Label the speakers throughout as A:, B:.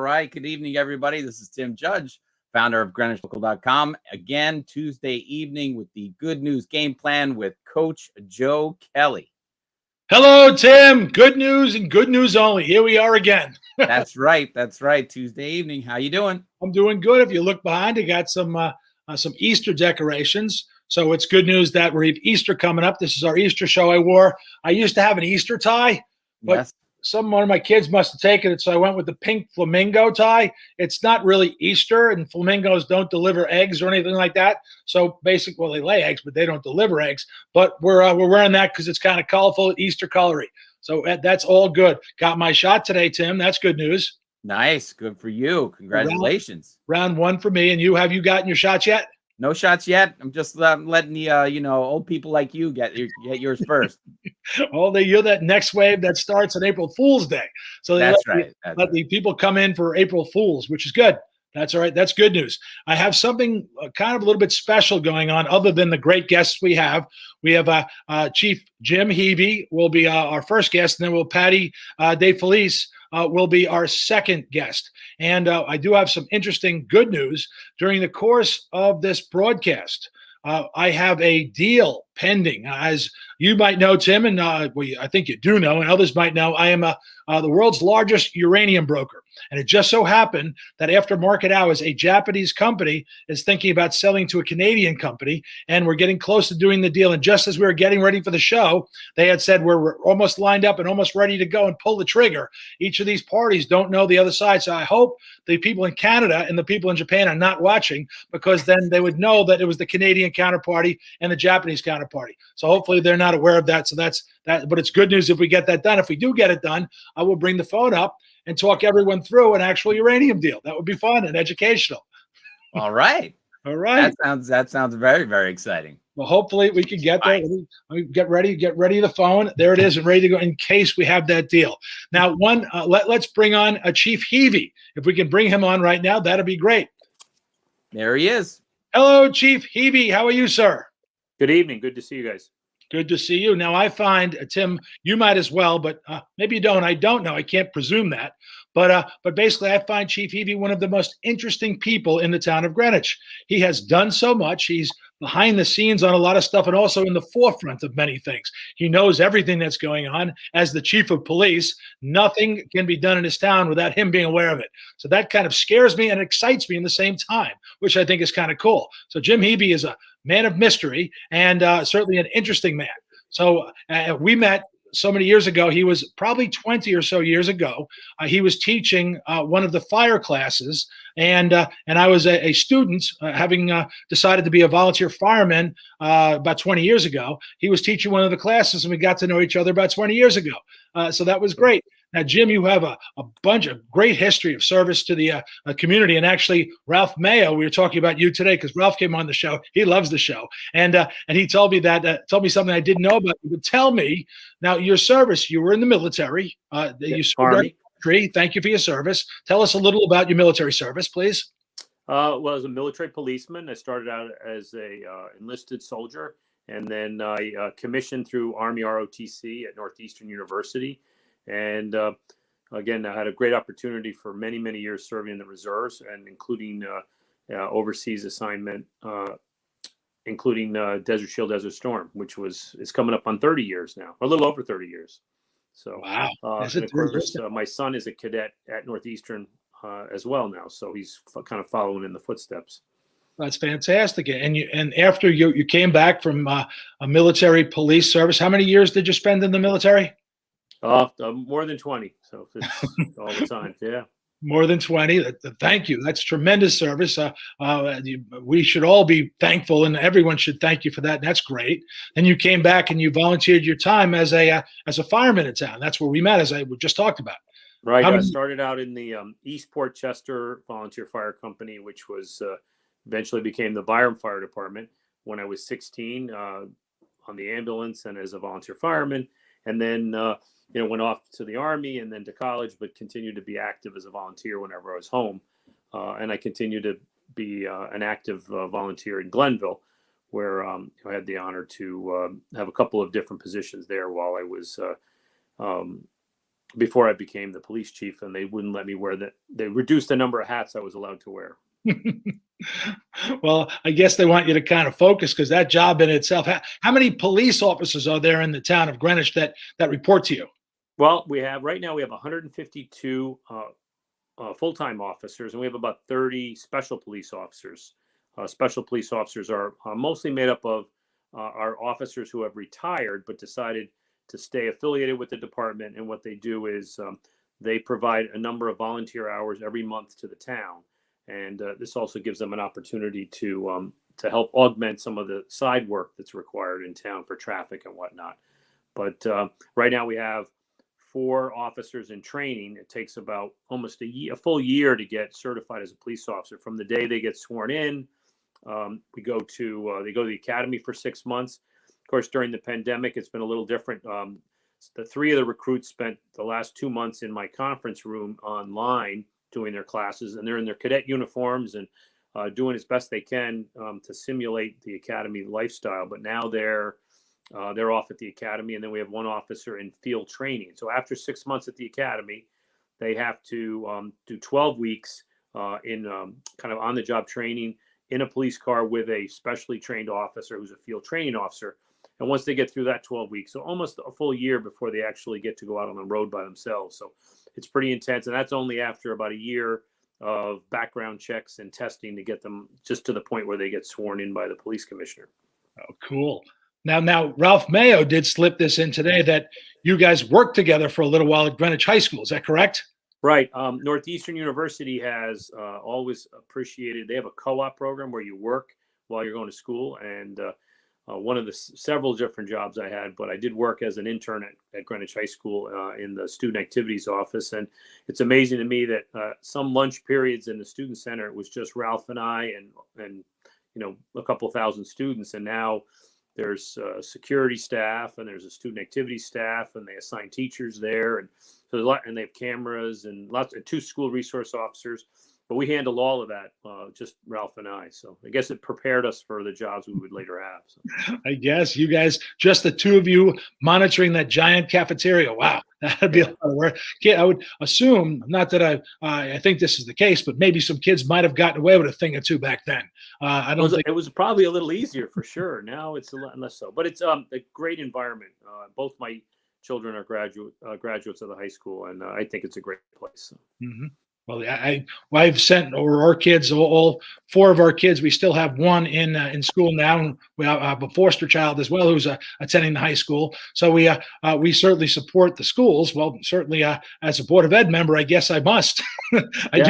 A: right. Good evening, everybody. This is Tim Judge, founder of GreenwichLocal.com. Again, Tuesday evening with the Good News Game Plan with Coach Joe Kelly.
B: Hello, Tim. Good news and good news only. Here we are again.
A: That's right. That's right. Tuesday evening. How you doing?
B: I'm doing good. If you look behind, I got some Easter decorations. So it's good news that we have Easter coming up. This is our Easter show I wore. I used to have an Easter tie, but
A: Yes.
B: one of my kids must have taken it, so I went with the pink flamingo tie. It's not really Easter, and flamingos don't deliver eggs or anything like that. So basically, well, they lay eggs, but they don't deliver eggs. But we're wearing that because it's kind of colorful, Easter colory. So that's all good. Got my shot today, Tim. That's good news.
A: Nice. Good for you. Congratulations.
B: Round one for me. And you, have you gotten your shots yet?
A: No shots yet. I'm just letting the old people like you get yours first.
B: Oh, you're that next wave that starts on April Fool's Day. So they let the people come in for April Fools, which is good. That's all right. That's good news. I have something kind of a little bit special going on other than the great guests we have. We have Chief Jim Heavey will be our first guest, and then Patti Felice will be our second guest. And I do have some interesting good news. During the course of this broadcast, I have a deal pending. As you might know, Tim, and I think you do know, and others might know, I am the world's largest uranium broker. And it just so happened that after market hours, a Japanese company is thinking about selling to a Canadian company, and we're getting close to doing the deal. And just as we were getting ready for the show, they had said we're almost lined up and almost ready to go and pull the trigger. Each of these parties don't know the other side. So I hope the people in Canada and the people in Japan are not watching, because then they would know that it was the Canadian counterparty and the Japanese counterparty. So hopefully they're not aware of that. So that's that. But it's good news if we get that done. If we do get it done, I will bring the phone up and talk everyone through an actual uranium deal. That would be fun and educational.
A: All right.
B: All right.
A: That sounds very, very exciting.
B: Well, hopefully we can get there. Let me get ready the phone. There it is, and ready to go in case we have that deal. Now, let's bring on a Chief Heavey. If we can bring him on right now, that'd be great.
A: There he is.
B: Hello, Chief Heavey. How are you, sir?
C: Good evening. Good to see you guys.
B: Good to see you. Now, I find, Tim, you might as well, but maybe you don't. I don't know. I can't presume that. But basically, I find Chief Heavey one of the most interesting people in the town of Greenwich. He has done so much. He's behind the scenes on a lot of stuff and also in the forefront of many things. He knows everything that's going on. As the chief of police, nothing can be done in his town without him being aware of it. So that kind of scares me and excites me in the same time, which I think is kind of cool. So Jim Heavey is a man of mystery and certainly an interesting man. So we met so many years ago. He was probably 20 or so years ago. He was teaching one of the fire classes, and I was a student, having decided to be a volunteer fireman about 20 years ago. He was teaching one of the classes, and we got to know each other about 20 years ago. So that was great. Now, Jim, you have a bunch of great history of service to the community. And actually, Ralph Mayo, we were talking about you today because Ralph came on the show. He loves the show. And he told me something I didn't know about. But tell me, now, your service, you were in the military. You served our country. Thank you for your service. Tell us a little about your military service, please.
C: Well, as a military policeman, I started out as a enlisted soldier, and then I commissioned through Army ROTC at Northeastern University. And again, I had a great opportunity for many, many years serving in the reserves, and including overseas assignment, including Desert Shield, Desert Storm, which is coming up on 30 years now, a little over 30 years. So,
B: wow.
C: And of course, my son is a cadet at Northeastern as well now, so he's kind of following in the footsteps.
B: That's fantastic. And after you came back from a military police service, how many years did you spend in the military?
C: More than 20. So it's all the time. Yeah.
B: More than 20. Thank you. That's tremendous service. We should all be thankful, and everyone should thank you for that. And that's great. Then you came back and you volunteered your time as a fireman in town. That's where we met, as I just talked about.
C: Right. I started out in the Eastport Chester Volunteer Fire Company, which was eventually became the Byram Fire Department when I was 16 on the ambulance and as a volunteer fireman. And then went off to the Army and then to college, but continued to be active as a volunteer whenever I was home. And I continued to be an active volunteer in Glenville, where I had the honor to have a couple of different positions there while I was before I became the police chief, and they wouldn't let me wear that. They reduced the number of hats I was allowed to wear.
B: Well, I guess they want you to kind of focus because that job in itself. How many police officers are there in the town of Greenwich that report to you?
C: Well, right now we have 152 full-time officers, and we have about 30 special police officers. Special police officers are mostly made up of our officers who have retired but decided to stay affiliated with the department. And what they do is they provide a number of volunteer hours every month to the town. And this also gives them an opportunity to help augment some of the side work that's required in town for traffic and whatnot. But right now we have 4 officers in training. It takes about almost a full year to get certified as a police officer. From the day they get sworn in, they go to the academy for 6 months. Of course, during the pandemic, it's been a little different. The 3 of the recruits spent the last 2 months in my conference room online doing their classes, and they're in their cadet uniforms and doing as best they can to simulate the academy lifestyle. But now they're off at the academy, and then we have 1 officer in field training. So after 6 months at the academy, they have to do 12 weeks in kind of on-the-job training in a police car with a specially trained officer who's a field training officer. And once they get through that 12 weeks, so almost a full year before they actually get to go out on the road by themselves. So it's pretty intense. And that's only after about a year of background checks and testing to get them just to the point where they get sworn in by the police commissioner.
B: Oh, cool. Now, Ralph Mayo did slip this in today that you guys worked together for a little while at Greenwich High School. Is that correct?
C: Right. Northeastern University has always appreciated, they have a co-op program where you work while you're going to school. And one of the several different jobs I had, but I did work as an intern at Greenwich High School in the student activities office. And it's amazing to me that some lunch periods in the student center, it was just Ralph and I and a couple thousand students. And now there's security staff and there's a student activities staff, and they assign teachers there. And so there's a lot, and they have cameras and lots of 2 school resource officers. But we handle all of that, just Ralph and I. So I guess it prepared us for the jobs we would later have. So.
B: I guess you guys, just the 2 of you monitoring that giant cafeteria. Wow, that'd be a lot of work. I would assume, not that I think this is the case, but maybe some kids might have gotten away with a thing or 2 back then.
C: It was probably a little easier for sure. Now it's a lot less so. But it's a great environment. Both my children are graduates of the high school, and I think it's a great place. So.
B: Mm-hmm. Well, I've sent over our kids, all 4 of our kids. We still have 1 in school now, and we have a foster child as well who's attending the high school. So we certainly support the schools. Well, certainly as a Board of Ed member, I guess I must. I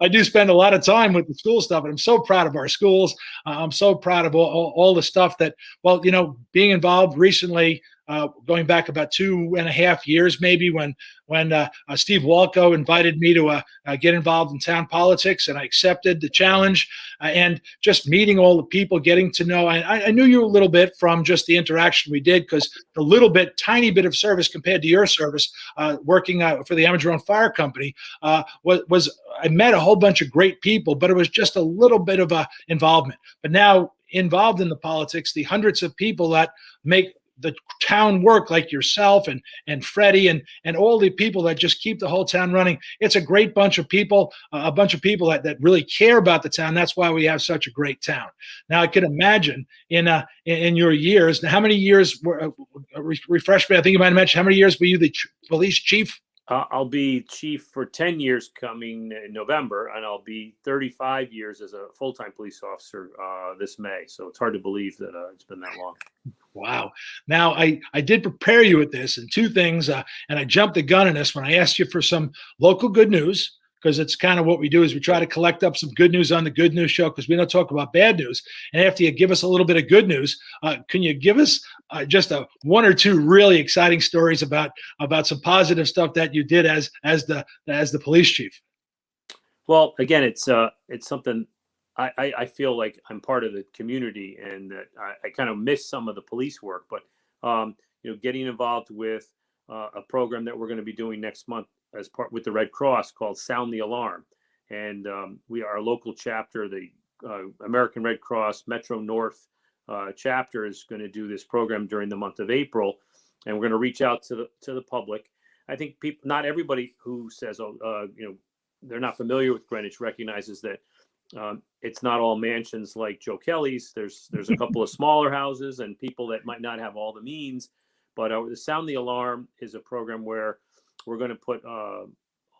B: do spend a lot of time with the school stuff, and I'm so proud of our schools. I'm so proud of all the stuff that, being involved recently. Going back about 2.5 years, maybe when Steve Walco invited me to get involved in town politics, and I accepted the challenge. And just meeting all the people, getting to know. I knew you a little bit from just the interaction we did, because the tiny bit of service compared to your service, working for the Amadrone Fire Company, was I met a whole bunch of great people, but it was just a little bit of involvement. But now involved in the politics, the hundreds of people that make the town work, like yourself and Freddie and all the people that just keep the whole town running. It's a great bunch of people, a bunch of people that really care about the town. That's why we have such a great town. Now, I could imagine in your years, how many years were, refresh me, I think you might have mentioned, how many years were you the police chief?
C: I'll be chief for 10 years coming in November, and I'll be 35 years as a full-time police officer this May. So it's hard to believe that it's been that long.
B: Wow. Now, I did prepare you with this, and 2 things, and I jumped the gun in this when I asked you for some local good news, because it's kind of what we do is we try to collect up some good news on the Good News Show, because we don't talk about bad news. And after you give us a little bit of good news, can you give us just 1 or 2 really exciting stories about some positive stuff that you did as the police chief? Well,
C: again, it's something I feel like I'm part of the community, and that I kind of miss some of the police work, but getting involved with a program that we're going to be doing next month as part with the Red Cross called Sound the Alarm. And our local chapter, the American Red Cross Metro North chapter, is going to do this program during the month of April. And we're going to reach out to the public. I think people, not everybody who says, they're not familiar with Greenwich recognizes that it's not all mansions like Joe Kelly's. There's a couple of smaller houses and people that might not have all the means. But the Sound the Alarm is a program where we're going to put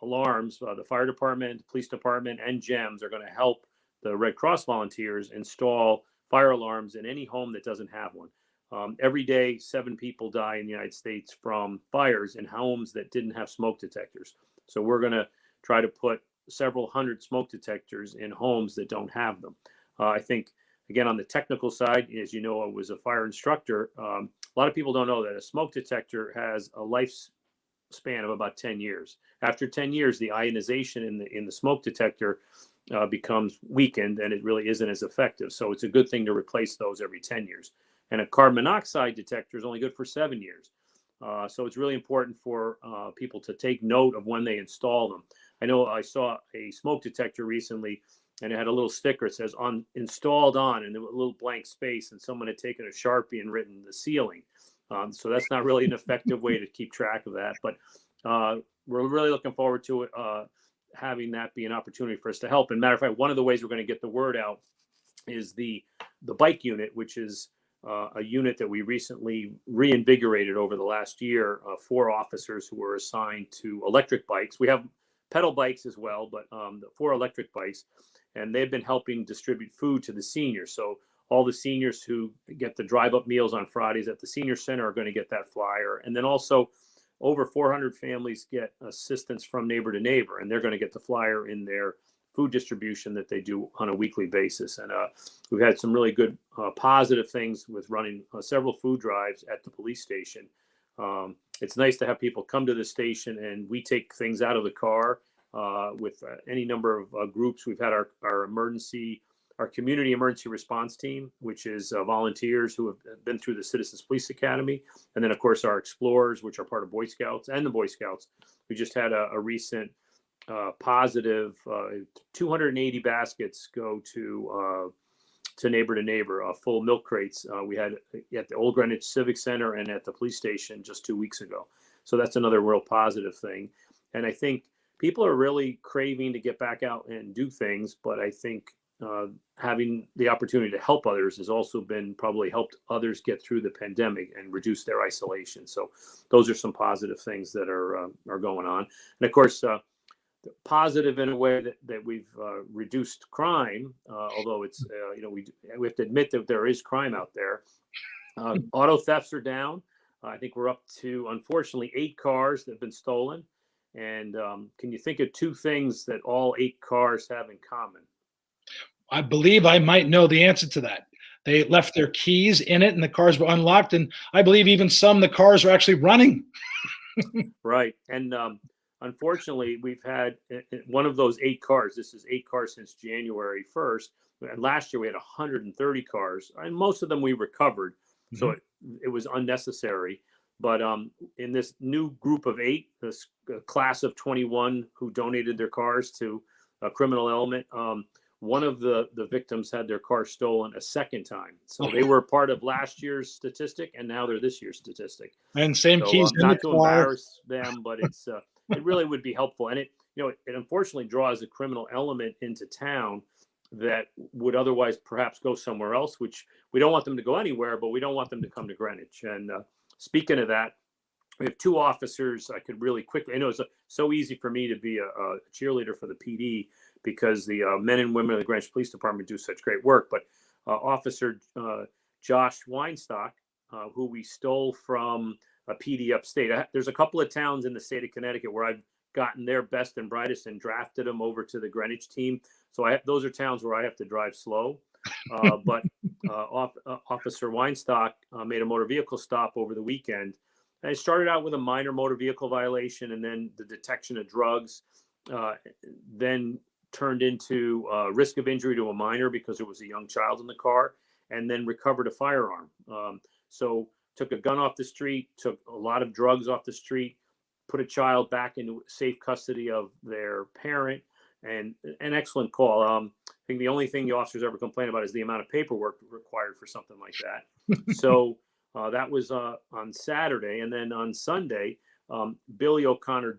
C: alarms. The fire department, the police department, and GEMS are going to help the Red Cross volunteers install fire alarms in any home that doesn't have one. Every day, 7 people die in the United States from fires in homes that didn't have smoke detectors. So we're going to try to put several hundred smoke detectors in homes that don't have them. I think, again, on the technical side, as you know, I was a fire instructor. A lot of people don't know that a smoke detector has a lifespan of about 10 years. After 10 years, the ionization in the smoke detector becomes weakened, and it really isn't as effective. So it's a good thing to replace those every 10 years. And a carbon monoxide detector is only good for 7 years. So it's really important for people to take note of when they install them. I know I saw a smoke detector recently, and it had a little sticker. It says installed on, and there was a little blank space, and someone had taken a Sharpie and written the ceiling. So that's not really an effective way to keep track of that. But we're really looking forward to it, having that be an opportunity for us to help. And matter of fact, one of the ways we're going to get the word out is the bike unit, which is a unit that we recently reinvigorated over the last year. 4 officers who were assigned to electric bikes. We have pedal bikes as well, but the 4 electric bikes, and they've been helping distribute food to the seniors. So all the seniors who get the drive-up meals on Fridays at the senior center are going to get that flyer. And then also over 400 families get assistance from Neighbor to Neighbor, and they're going to get the flyer in their food distribution that they do on a weekly basis. And we've had some really good positive things with running several food drives at the police station. It's nice to have people come to the station, and we take things out of the car with any number of groups. We've had our community emergency response team, which is volunteers who have been through the Citizens Police Academy. And then, of course, our explorers, which are part of Boy Scouts and the Boy Scouts. We just had a recent positive 280 baskets go to Neighbor to Neighbor, full milk crates. We had at the Old Greenwich Civic Center and at the police station just 2 weeks ago. So that's another real positive thing. And I think people are really craving to get back out and do things, but I think having the opportunity to help others has also been probably helped others get through the pandemic and reduce their isolation. So those are some positive things that are going on. And of course, positive in a way that we've reduced crime, although it's we have to admit that there is crime out there. Auto thefts are down. I think we're up to, unfortunately, 8 cars that have been stolen. And can you think of 2 things that all 8 cars have in common?
B: I believe I might know the answer to that. They left their keys in it, and the cars were unlocked. And I believe even the cars are actually running.
C: Right. And unfortunately, we've had one of those 8 cars. This is 8 cars since January 1st. And last year we had 130 cars, and most of them we recovered. Mm-hmm. So it was unnecessary. But in this new group of 8, this class of 21 who donated their cars to a criminal element, one of the victims had their car stolen a second time. So they were part of last year's statistic, and now they're this year's statistic.
B: And same keys in
C: not
B: the
C: to
B: car.
C: Embarrass them, but it's it really would be helpful. And it unfortunately draws a criminal element into town that would otherwise perhaps go somewhere else, which we don't want them to go anywhere, but we don't want them to come to Greenwich. And speaking of that, we have 2 officers. I could really quickly, I know it's so easy for me to be a cheerleader for the PD because the men and women of the Greenwich Police Department do such great work. But Officer Josh Weinstock, who we stole from a PD upstate. There's a couple of towns in the state of Connecticut where I've gotten their best and brightest and drafted them over to the Greenwich team. So those are towns where I have to drive slow. But Officer Weinstock made a motor vehicle stop over the weekend. And it started out with a minor motor vehicle violation, and then the detection of drugs, then turned into risk of injury to a minor because there was a young child in the car, and then recovered a firearm. So took a gun off the street, took a lot of drugs off the street, put a child back into safe custody of their parent, and an excellent call. I think the only thing the officers ever complain about is the amount of paperwork required for something like that. So that was on Saturday. And then on Sunday, Billy O'Connor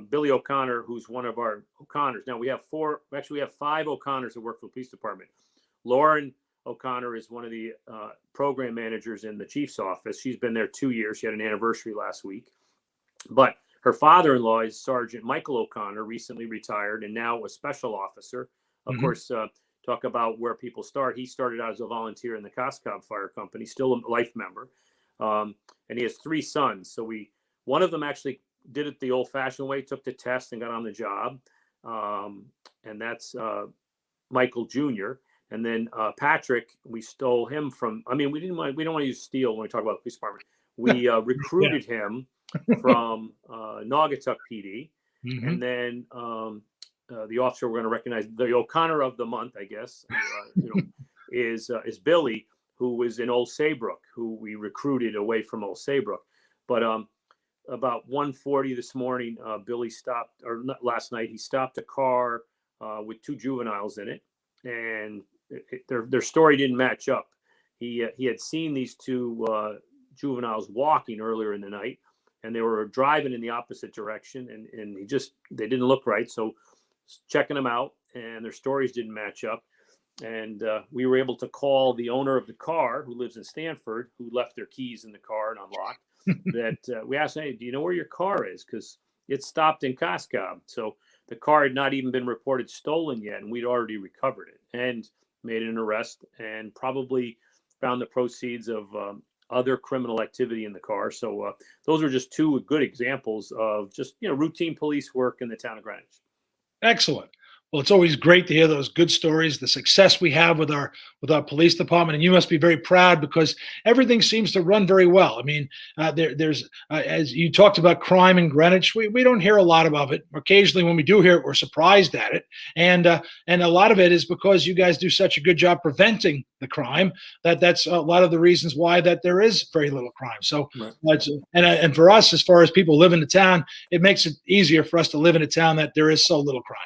C: Billy O'Connor, who's one of our O'Connors. Now we have five O'Connors that work for the police department. Lauren O'Connor is one of the program managers in the chief's office. She's been there 2 years. She had an anniversary last week. But her father-in-law is Sergeant Michael O'Connor, recently retired and now a special officer. Of course, talk about where people start. He started out as a volunteer in the Coscob Fire Company, still a life member. And he has 3 sons. So one of them actually did it the old-fashioned way, took the test and got on the job. And that's Michael Jr. And then Patrick, we stole him from, we don't want to use steal when we talk about the police department. We recruited him from Naugatuck PD. And then the officer we're going to recognize, the O'Connor of the month, I guess, is Billy, who was in Old Saybrook, who we recruited away from Old Saybrook. But about 1:40 this morning, Billy stopped, or not, last night, he stopped a car with 2 juveniles in it, and their story didn't match up. He had seen these 2 juveniles walking earlier in the night, and they were driving in the opposite direction, and they didn't look right. So checking them out, and their stories didn't match up. And we were able to call the owner of the car, who lives in Stanford, who left their keys in the car and unlocked. That we asked, hey, do you know where your car is? Because it stopped in Coscob. So the car had not even been reported stolen yet, and we'd already recovered it and made an arrest and probably found the proceeds of other criminal activity in the car. So those are just 2 good examples of just routine police work in the town of Greenwich.
B: Excellent. Well, it's always great to hear those good stories, the success we have with our police department, and you must be very proud because everything seems to run very well. There's as you talked about crime in Greenwich, we don't hear a lot about it. Occasionally, when we do hear it, we're surprised at it, and a lot of it is because you guys do such a good job preventing the crime that's a lot of the reasons why that there is very little crime. So, right. And for us, as far as people live in the town, it makes it easier for us to live in a town that there is so little crime.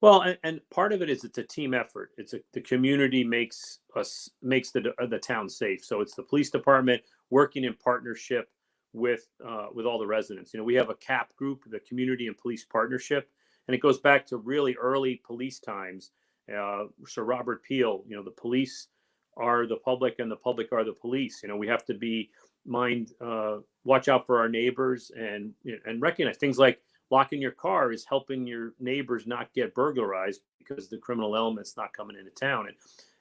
C: Well, and part of it is it's a team effort. The community makes the town safe. So it's the police department working in partnership with all the residents. We have a CAP group, the Community and Police Partnership, and it goes back to really early police times. Sir Robert Peel, the police are the public and the public are the police. We have to watch out for our neighbors and recognize things like locking your car is helping your neighbors not get burglarized because the criminal element's not coming into town.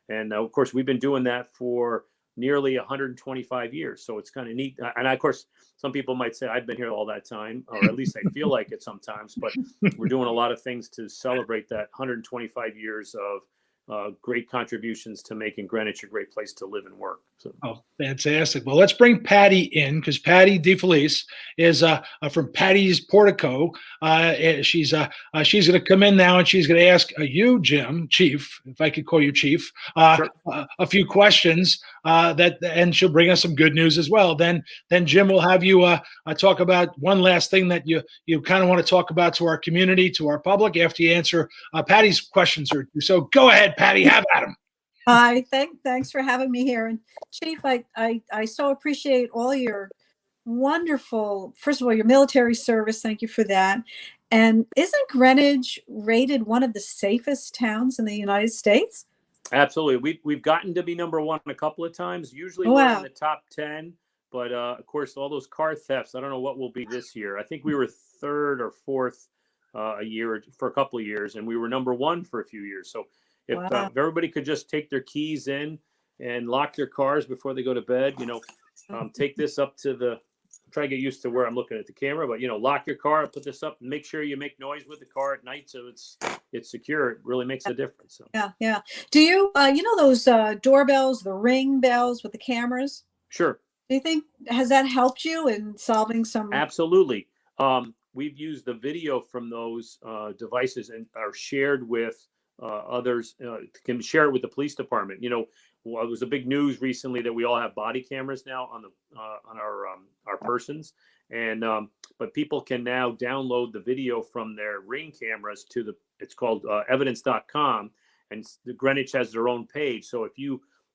C: And of course, we've been doing that for nearly 125 years. So it's kind of neat. And of course, some people might say, I've been here all that time, or at least I feel like it sometimes, but we're doing a lot of things to celebrate that 125 years of great contributions to making Greenwich a great place to live and work. So.
B: Oh, fantastic. Well, let's bring Patti in because Patti Felice is from Patti's Portico. She's going to come in now and she's going to ask you, Jim, Chief, if I could call you Chief, sure. A few questions and she'll bring us some good news as well. Then Jim will have you talk about one last thing that you kind of want to talk about to our community, to our public after you answer Patti's questions. So go ahead, Patti, have at him.
D: Hi, thanks for having me here. And Chief, I so appreciate all your wonderful, first of all, your military service. Thank you for that. And isn't Greenwich rated one of the safest towns in the United States?
C: Absolutely. We've gotten to be number 1 a couple of times. Usually we're in the top 10. But of course, all those car thefts, I don't know what will be this year. I think we were 3rd or 4th a year for a couple of years, and we were number 1 for a few years. So if everybody could just take their keys in and lock their cars before they go to bed, take this up to try to get used to where I'm looking at the camera, but lock your car, put this up, and make sure you make noise with the car at night so it's secure. It really makes a difference. So.
D: Yeah. Do you those doorbells, the Ring bells with the cameras?
C: Sure.
D: Do you think has that helped you in solving some?
C: Absolutely. We've used the video from those devices and are shared with others. Can share it with the police department. It was a big news recently that we all have body cameras now on our persons, and but people can now download the video from their Ring cameras to it's called evidence.com, and the Greenwich has their own page. So if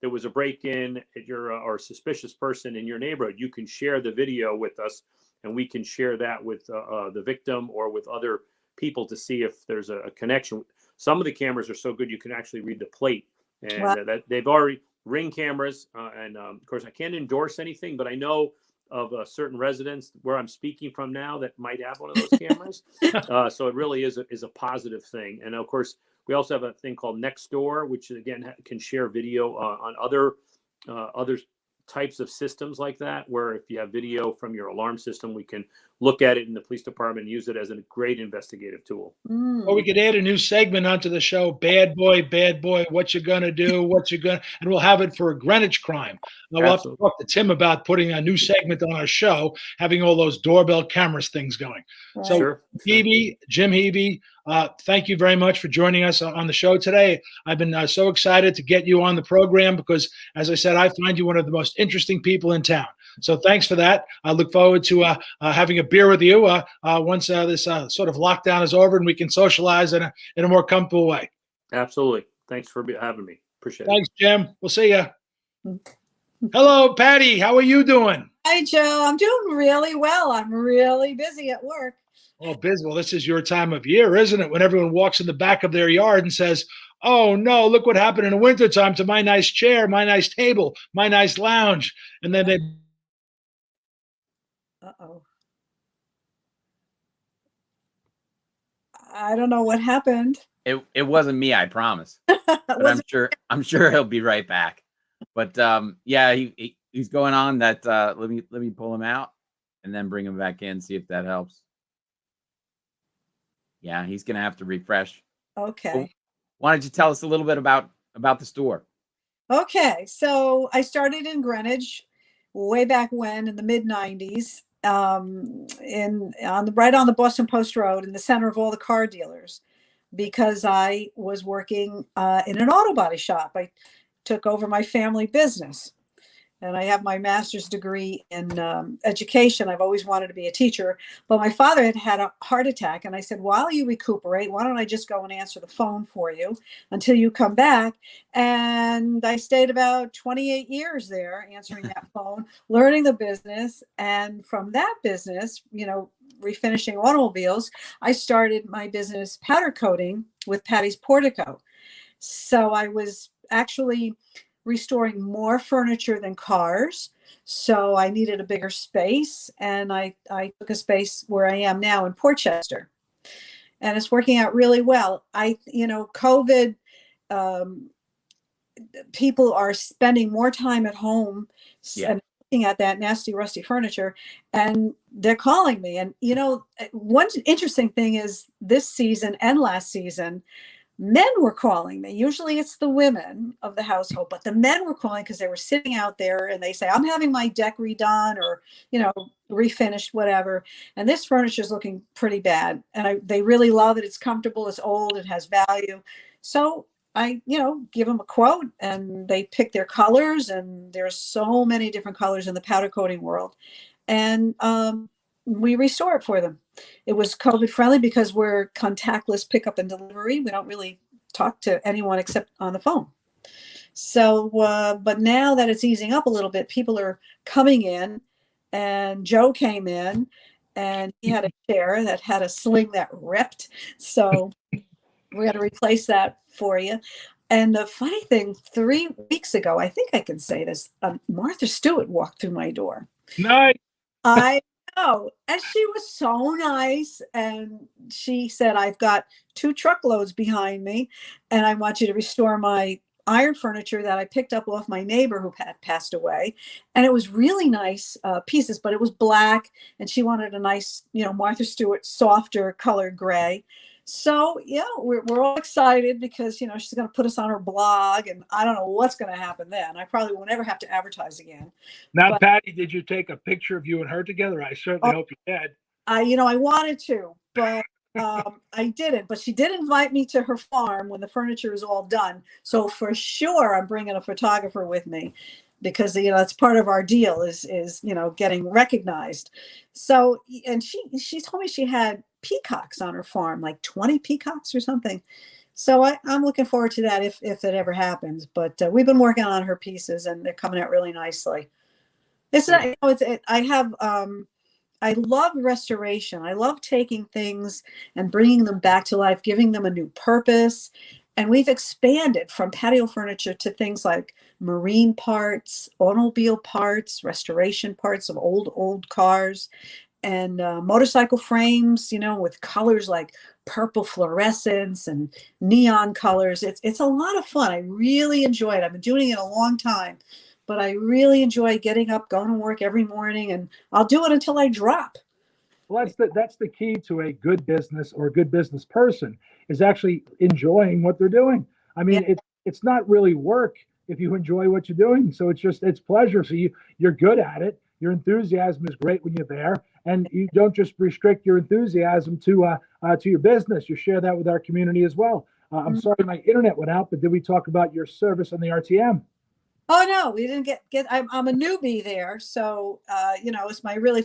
C: there was a break-in at your or a suspicious person in your neighborhood, you can share the video with us, and we can share that with the victim or with other people to see if there's a connection. Some of the cameras are so good you can actually read the plate, and
D: Wow.
C: that they've already Ring cameras, and of course I can't endorse anything, but I know of certain residents where I'm speaking from now that might have one of those cameras. So it really is a positive thing. And of course, we also have a thing called Nextdoor, which again can share video on other types of systems like that, where if you have video from your alarm system, we can look at it in the police department and use it as a great investigative tool.
B: Or we could add a new segment onto the show, bad boy, what you gonna do, and we'll have it for a Greenwich crime. Now, we'll have to talk to Tim about putting a new segment on our show, having all those doorbell cameras things going.
D: Right.
B: So,
C: Sure.
B: Heavey, Jim Heavey, thank you very much for joining us on the show today. I've been so excited to get you on the program because, as I said, I find you one of the most interesting people in town. So thanks for that. I look forward to having a beer with you once this sort of lockdown is over and we can socialize in a more comfortable way.
C: Absolutely. Thanks for having me. Appreciate it.
B: Thanks, Jim. We'll see you. Hello, Patti. How are you doing?
D: Hi, Joe. I'm doing really well. I'm really busy at work.
B: Oh, busy. Well, this is your time of year, isn't it? When everyone walks in the back of their yard and says, oh, no, look what happened in the wintertime to my nice chair, my nice table, my nice lounge. And then they...
D: Uh-oh. I don't know what happened.
A: It wasn't me, I promise. But I'm sure he'll be right back. But yeah, he's going on that. Let me pull him out and then bring him back in, see if that helps. Yeah, he's gonna have to refresh.
D: Okay.
A: So, why don't you tell us a little bit about the store?
D: Okay, so I started in Greenwich way back when in the mid-90s, right on the Boston Post Road in the center of all the car dealers, because I was working in an auto body shop. I took over my family business, and I have my master's degree in education. I've always wanted to be a teacher, but my father had a heart attack, and I said, while you recuperate, why don't I just go and answer the phone for you until you come back? And I stayed about 28 years there answering that phone, learning the business. And from that business, refinishing automobiles, I started my business powder coating with Patti's Portico. So I was actually restoring more furniture than cars. So I needed a bigger space, and I took a space where I am now in Portchester, and it's working out really well. COVID, people are spending more time at home and looking at that nasty, rusty furniture, and they're calling me. And, one interesting thing is this season and last season, men were calling me. Usually it's the women of the household, but the men were calling because they were sitting out there and they say, I'm having my deck redone or, refinished, whatever. And this furniture is looking pretty bad. And they really love it. It's comfortable. It's old. It has value. So I, give them a quote and they pick their colors. And there's so many different colors in the powder coating world. And we restore it for them. It was COVID friendly because we're contactless pickup and delivery. We don't really talk to anyone except on the phone. So, but now that it's easing up a little bit, people are coming in, and Joe came in and he had a chair that had a sling that ripped. So we're going to replace that for you. And the funny thing, 3 weeks ago, I think I can say this, Martha Stewart walked through my door.
B: Nice.
D: I know. And she was so nice. And she said, I've got 2 truckloads behind me, and I want you to restore my iron furniture that I picked up off my neighbor who had passed away. And it was really nice pieces, but it was black. And she wanted a nice, Martha Stewart, softer colored gray. So, we're all excited because, she's going to put us on her blog, and I don't know what's going to happen then. I probably won't ever have to advertise again.
B: Now, Patti, did you take a picture of you and her together? I certainly hope you did.
D: I wanted to, but I didn't. But she did invite me to her farm when the furniture is all done. So for sure, I'm bringing a photographer with me because, that's part of our deal is getting recognized. So, and she told me she had peacocks on her farm, like 20 peacocks or something. So I'm looking forward to that if it ever happens. But we've been working on her pieces, and they're coming out really nicely. It's not, I I love restoration. I love taking things and bringing them back to life, giving them a new purpose. And we've expanded from patio furniture to things like marine parts, automobile parts, restoration parts of old cars, and motorcycle frames, with colors like purple fluorescence and neon colors. It's a lot of fun. I really enjoy it. I've been doing it a long time, but I really enjoy getting up, going to work every morning, and I'll do it until I drop.
E: Well, that's the key to a good business or a good business person, is actually enjoying what they're doing. I mean,
D: Yeah.
E: it's not really work if you enjoy what you're doing. So it's pleasure. So you're good at it. Your enthusiasm is great when you're there, and you don't just restrict your enthusiasm to your business. You share that with our community as well. I'm sorry my internet went out, but did we talk about your service on the RTM?
D: Oh no, we didn't get. I'm a newbie there, so it's my really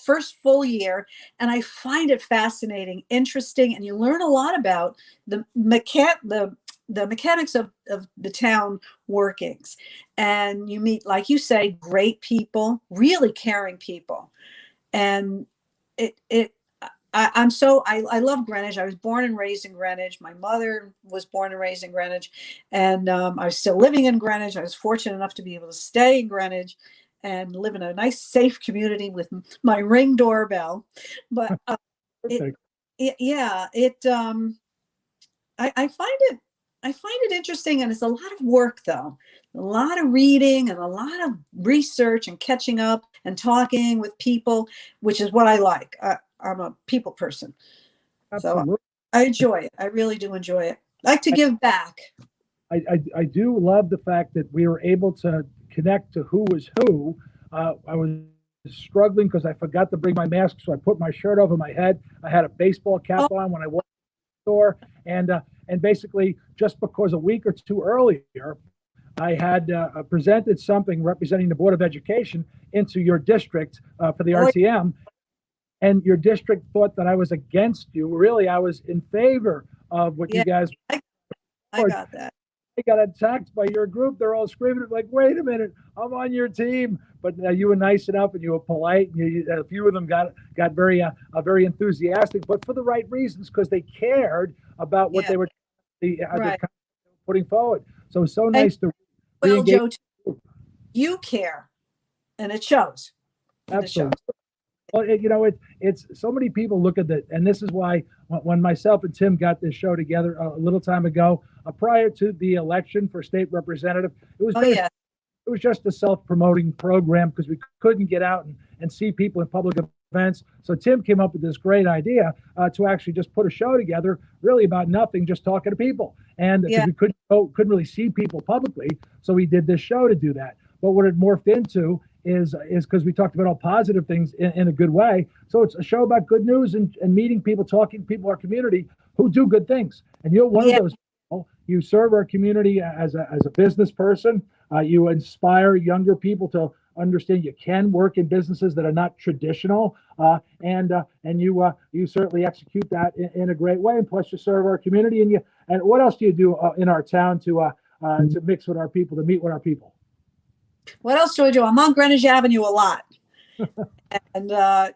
D: first full year, and I find it fascinating, interesting, and you learn a lot about the mechanics of the town workings, and you meet, like you say, great people, really caring people, and it I love Greenwich. I was born and raised in Greenwich. My mother was born and raised in Greenwich, and I was still living in Greenwich. I was fortunate enough to be able to stay in Greenwich and live in a nice, safe community with my Ring doorbell. But yeah, I find it interesting, and it's a lot of work though. A lot of reading and a lot of research and catching up and talking with people, which is what I like. I'm a people person.
E: Absolutely.
D: So I enjoy it. I really do enjoy it. I like to give back.
E: I do love the fact that we were able to connect to who was who. I was struggling because I forgot to bring my mask, so I put my shirt over my head. I had a baseball cap on when I walked to the store, and basically just because a week or two earlier, I had presented something representing the Board of Education into your district for the RTM. And your district thought that I was against you. Really, I was in favor of what you guys.
D: I got that.
E: I got attacked by your group. They're all screaming like, "Wait a minute, I'm on your team." But you were nice enough and you were polite. And a few of them got very enthusiastic, but for the right reasons, because they cared about what they were putting forward. So nice to.
D: Well, Joe, you care, and it shows.
E: Absolutely. Well, it's so many people look at that, and this is why when myself and Tim got this show together a little time ago, prior to the election for state representative, it was just a self-promoting program because we couldn't get out and see people in public events. So Tim came up with this great idea to actually just put a show together, really about nothing, just talking to people, and because we couldn't really see people publicly, so we did this show to do that. But what it morphed into is because we talked about all positive things in a good way. So it's a show about good news and meeting people, talking to people in our community who do good things. And you're one of those people. You serve our community as a business person. You inspire younger people to understand you can work in businesses that are not traditional. And you certainly execute that in a great way. And plus you serve our community. And what else do you do in our town to mix with our people, to meet with our people?
D: What else do I do? I'm on Greenwich Avenue a lot, and I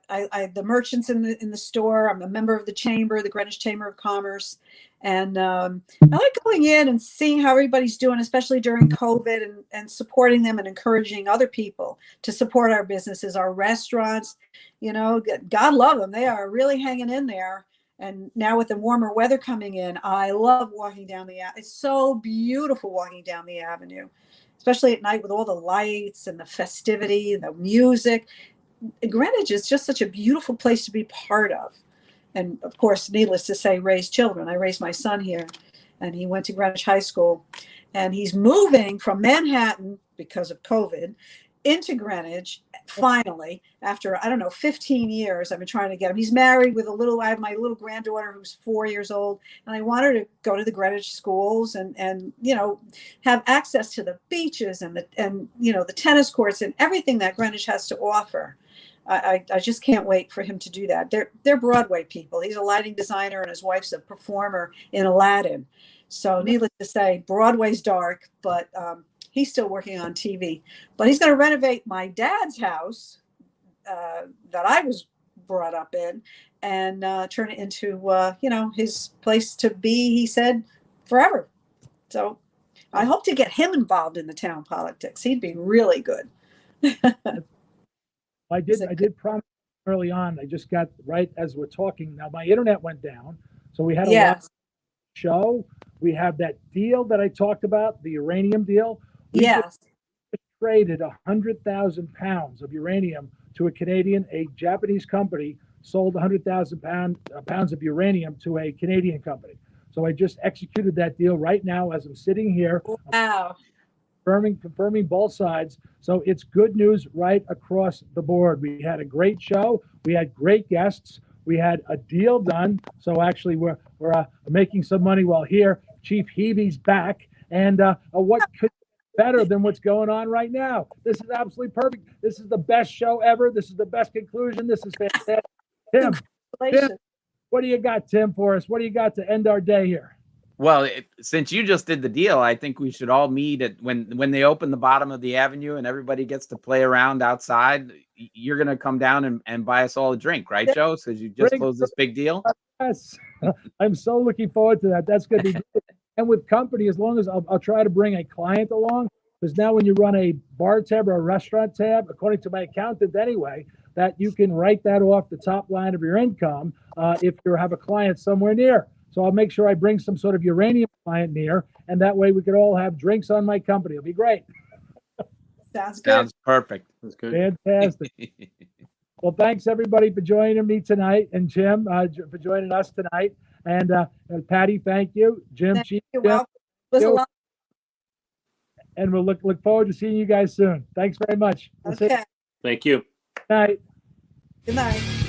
D: the merchants in the store. I'm a member of the chamber, the Greenwich Chamber of Commerce, and I like going in and seeing how everybody's doing, especially during COVID, and supporting them and encouraging other people to support our businesses, our restaurants. God love them; they are really hanging in there. And now with the warmer weather coming in, I love walking down it's so beautiful walking down the avenue, especially at night with all the lights and the festivity, the music. Greenwich is just such a beautiful place to be part of. And of course, needless to say, raise children. I raised my son here, and he went to Greenwich High School, and he's moving from Manhattan because of COVID into Greenwich finally, after 15 years. I've been trying to get him. He's married with I have my little granddaughter who's 4 years old, and I want her to go to the Greenwich schools and have access to the beaches and the tennis courts and everything that Greenwich has to offer. I just can't wait for him to do that. They're Broadway people. He's a lighting designer, and his wife's a performer in Aladdin. So needless to say, Broadway's dark, but he's still working on TV. But he's going to renovate my dad's house that I was brought up in, and turn it into, his place to be, he said, forever. So I hope to get him involved in the town politics. He'd be really good.
E: I did promise early on. I just got right as we're talking. Now my internet went down, so we had a lot
D: Yes.
E: show. We have that deal that I talked about, the uranium deal. We
D: Yes.
E: just traded 100,000 pounds of uranium to a Canadian. A Japanese company sold 100,000 pounds of uranium to a Canadian company. So I just executed that deal right now as I'm sitting here.
D: Wow.
E: Confirming both sides. So it's good news right across the board. We had a great show. We had great guests. We had a deal done. So actually, we're making some money while here. Chief Heavey's back, and what could be better than what's going on right now? This is absolutely perfect. This is the best show ever. This is the best conclusion. This is fantastic. Tim, what do you got, Tim, for us? What do you got to end our day here?
A: Well, since you just did the deal, I think we should all meet at when they open the bottom of the avenue and everybody gets to play around outside. You're going to come down and buy us all a drink, right, Joe? Because you just closed this big deal.
E: Yes, I'm so looking forward to that. That's going to be good. And with company, as long as I'll try to bring a client along, because now when you run a bar tab or a restaurant tab, according to my accountant anyway, that you can write that off the top line of your income if you have a client somewhere near. So I'll make sure I bring some sort of uranium client near, and that way we could all have drinks on my company. It'll be great.
D: Sounds good.
A: Sounds perfect.
C: That's good.
E: Fantastic. Well, thanks everybody for joining me tonight, and Jim for joining us tonight, and Patti, thank you, Jim,
D: Thank
E: Chief,
D: you.
E: Jim,
D: Well, it was a lot.
E: and we'll look forward to seeing you guys soon. Thanks very much. We'll see you.
D: Okay.
C: Thank you.
E: Good night.
D: Good night.